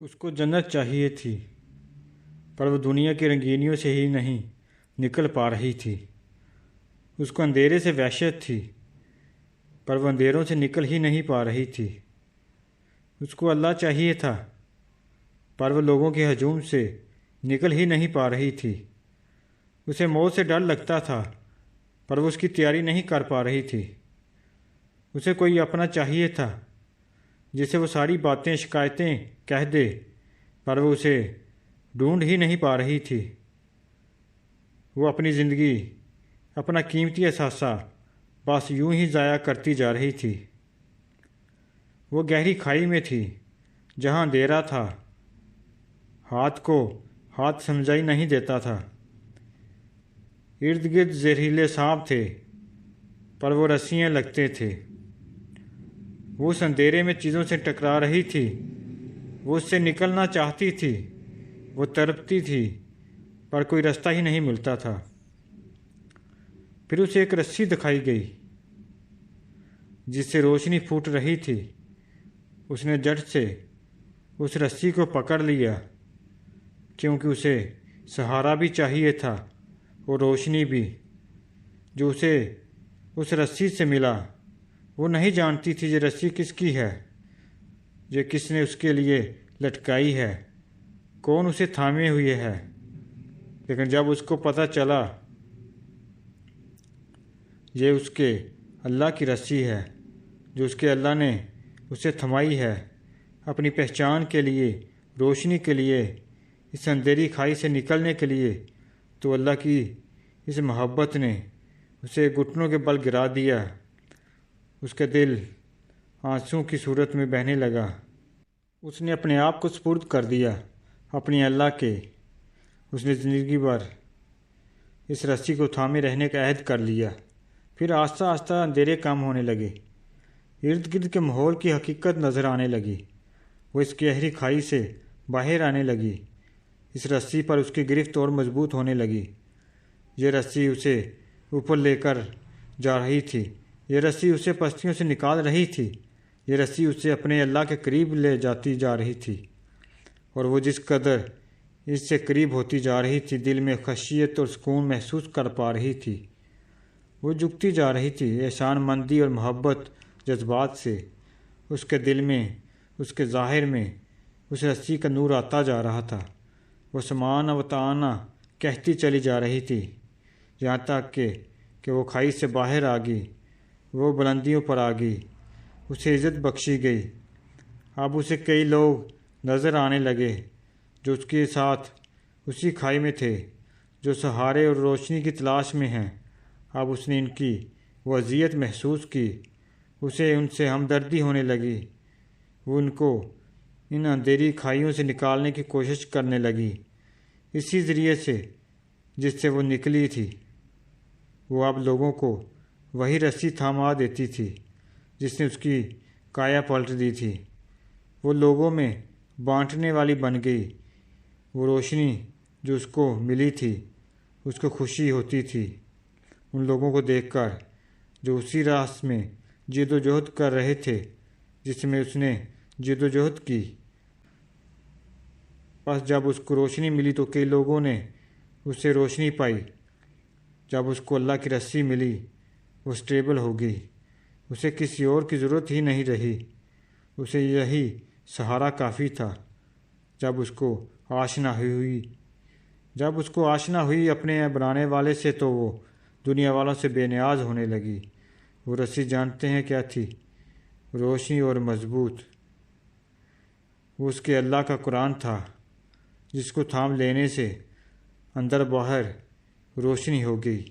اس کو جنت چاہیے تھی، پر وہ دنیا کی رنگینیوں سے ہی نہیں نکل پا رہی تھی۔ اس کو اندھیرے سے وحشت تھی، پر وہ اندھیروں سے نکل ہی نہیں پا رہی تھی۔ اس کو اللہ چاہیے تھا، پر وہ لوگوں کے ہجوم سے نکل ہی نہیں پا رہی تھی۔ اسے موت سے ڈر لگتا تھا، پر وہ اس کی تیاری نہیں کر پا رہی تھی۔ اسے کوئی اپنا چاہیے تھا جسے وہ ساری باتیں شکایتیں کہہ دے، پر وہ اسے ڈھونڈ ہی نہیں پا رہی تھی۔ وہ اپنی زندگی، اپنا قیمتی اثاثہ بس یوں ہی ضائع کرتی جا رہی تھی۔ وہ گہری کھائی میں تھی جہاں اندھیرا تھا، ہاتھ کو ہاتھ سمجھائی نہیں دیتا تھا۔ ارد گرد زہریلے سانپ تھے، پر وہ رسیاں لگتے تھے۔ وہ اس اندھیرے میں چیزوں سے ٹکرا رہی تھی، وہ اس سے نکلنا چاہتی تھی، وہ تڑپتی تھی، پر کوئی رستہ ہی نہیں ملتا تھا۔ پھر اسے ایک رسی دکھائی گئی جس سے روشنی پھوٹ رہی تھی۔ اس نے جھٹ سے اس رسی کو پکڑ لیا، کیونکہ اسے سہارا بھی چاہیے تھا اور روشنی بھی۔ جو اسے اس رسی سے ملا، وہ نہیں جانتی تھی یہ رسی کس کی ہے، یہ کس نے اس کے لیے لٹکائی ہے، کون اسے تھامے ہوئے ہے۔ لیکن جب اس کو پتہ چلا یہ اس کے اللہ کی رسی ہے، جو اس کے اللہ نے اسے تھمائی ہے اپنی پہچان کے لیے، روشنی کے لیے، اس اندھیری کھائی سے نکلنے کے لیے، تو اللہ کی اس محبت نے اسے گھٹنوں کے بل گرا دیا۔ اس کا دل آنسوں کی صورت میں بہنے لگا۔ اس نے اپنے آپ کو سپرد کر دیا اپنے اللہ کے۔ اس نے زندگی بھر اس رسی کو تھامے رہنے کا عہد کر لیا۔ پھر آہستہ آہستہ اندھیرے کم ہونے لگے، ارد گرد کے ماحول کی حقیقت نظر آنے لگی۔ وہ اس گہری کھائی سے باہر آنے لگی۔ اس رسی پر اس کی گرفت اور مضبوط ہونے لگی۔ یہ رسی اسے اوپر لے کر جا رہی تھی، یہ رسی اسے پستیوں سے نکال رہی تھی، یہ رسی اسے اپنے اللہ کے قریب لے جاتی جا رہی تھی۔ اور وہ جس قدر اس سے قریب ہوتی جا رہی تھی، دل میں خشیت اور سکون محسوس کر پا رہی تھی۔ وہ جھکتی جا رہی تھی احسان مندی اور محبت جذبات سے۔ اس کے دل میں، اس کے ظاہر میں اس رسی کا نور آتا جا رہا تھا۔ وہ سمعنا و طعنا کہتی چلی جا رہی تھی، یہاں تک کہ وہ کھائی سے باہر آ گئی، وہ بلندیوں پر آ گئی، اسے عزت بخشی گئی۔ اب اسے کئی لوگ نظر آنے لگے جو اس کے ساتھ اسی کھائی میں تھے، جو سہارے اور روشنی کی تلاش میں ہیں۔ اب اس نے ان کی وہ اذیت محسوس کی، اسے ان سے ہمدردی ہونے لگی۔ وہ ان کو ان اندھیری کھائیوں سے نکالنے کی کوشش کرنے لگی، اسی ذریعے سے جس سے وہ نکلی تھی۔ وہ اب لوگوں کو وہی رسی تھاما دیتی تھی جس نے اس کی کایا پلٹ دی تھی۔ وہ لوگوں میں بانٹنے والی بن گئی۔ وہ روشنی جو اس کو ملی تھی، اس کو خوشی ہوتی تھی ان لوگوں کو دیکھ کر جو اسی راہ میں جد و جہد کر رہے تھے جس میں اس نے جد و جہد کی۔ بس جب اس کو روشنی ملی تو کئی لوگوں نے اس سے روشنی پائی۔ جب اس کو اللہ کی رسی ملی، وہ سٹیبل ہو گئی، اسے کسی اور کی ضرورت ہی نہیں رہی، اسے یہی سہارا کافی تھا۔ جب اس کو آشنا ہوئی اپنے بنانے والے سے، تو وہ دنیا والوں سے بے نیاز ہونے لگی۔ وہ رسی جانتے ہیں کیا تھی؟ روشنی اور مضبوط۔ وہ اس کے اللہ کا قرآن تھا، جس کو تھام لینے سے اندر باہر روشنی ہو گئی،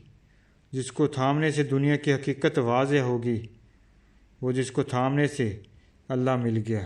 جس کو تھامنے سے دنیا کی حقیقت واضح ہوگی، وہ جس کو تھامنے سے اللہ مل گیا۔